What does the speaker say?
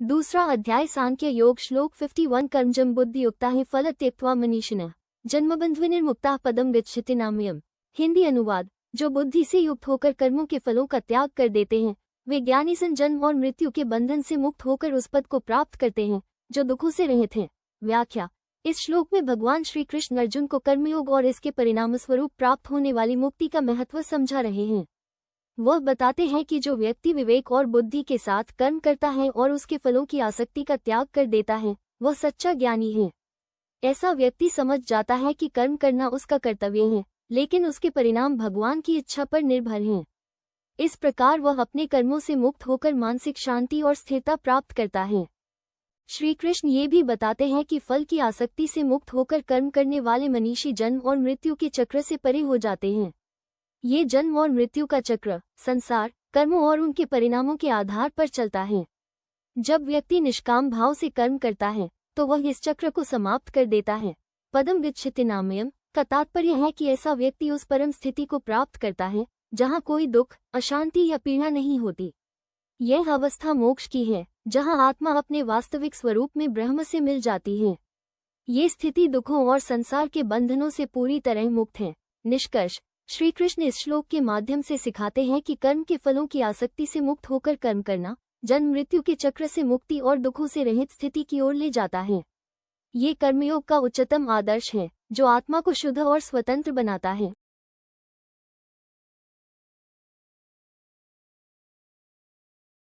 दूसरा अध्याय सांख्य योग श्लोक 51 कर्मजं बुद्धियुक्ता हि फल त्यक्त्वा मनीषिणः जन्मबंध्विनिर्मुक्ताः पदम गच्छति नामयम्। हिंदी अनुवाद। जो बुद्धि से युक्त होकर कर्मों के फलों का त्याग कर देते हैं वे ज्ञानी सन जन्म और मृत्यु के बंधन से मुक्त होकर उस पद को प्राप्त करते हैं जो दुखों से रहित हैं। व्याख्या। इस श्लोक में भगवान श्री कृष्ण अर्जुन को कर्मयोग और इसके परिणामस्वरूप प्राप्त होने वाली मुक्ति का महत्व समझा रहे हैं। वह बताते हैं कि जो व्यक्ति विवेक और बुद्धि के साथ कर्म करता है और उसके फलों की आसक्ति का त्याग कर देता है वह सच्चा ज्ञानी है। ऐसा व्यक्ति समझ जाता है कि कर्म करना उसका कर्तव्य है, लेकिन उसके परिणाम भगवान की इच्छा पर निर्भर हैं। इस प्रकार वह अपने कर्मों से मुक्त होकर मानसिक शांति और स्थिरता प्राप्त करता है। श्री कृष्ण ये भी बताते हैं कि फल की आसक्ति से मुक्त होकर कर्म करने वाले मनीषी जन्म और मृत्यु के चक्र से परे हो जाते हैं। ये जन्म और मृत्यु का चक्र संसार, कर्मों और उनके परिणामों के आधार पर चलता है। जब व्यक्ति निष्काम भाव से कर्म करता है तो वह इस चक्र को समाप्त कर देता है। पदम गच्छति नामयम् का तात्पर्य है कि ऐसा व्यक्ति उस परम स्थिति को प्राप्त करता है जहाँ कोई दुख, अशांति या पीड़ा नहीं होती। यह अवस्था मोक्ष की है जहाँ आत्मा अपने वास्तविक स्वरूप में ब्रह्म से मिल जाती है। ये स्थिति दुखों और संसार के बंधनों से पूरी तरह मुक्त है। निष्कर्ष। श्री कृष्ण इस श्लोक के माध्यम से सिखाते हैं कि कर्म के फलों की आसक्ति से मुक्त होकर कर्म करना जन्म मृत्यु के चक्र से मुक्ति और दुखों से रहित स्थिति की ओर ले जाता है। ये कर्मयोग का उच्चतम आदर्श है जो आत्मा को शुद्ध और स्वतंत्र बनाता है।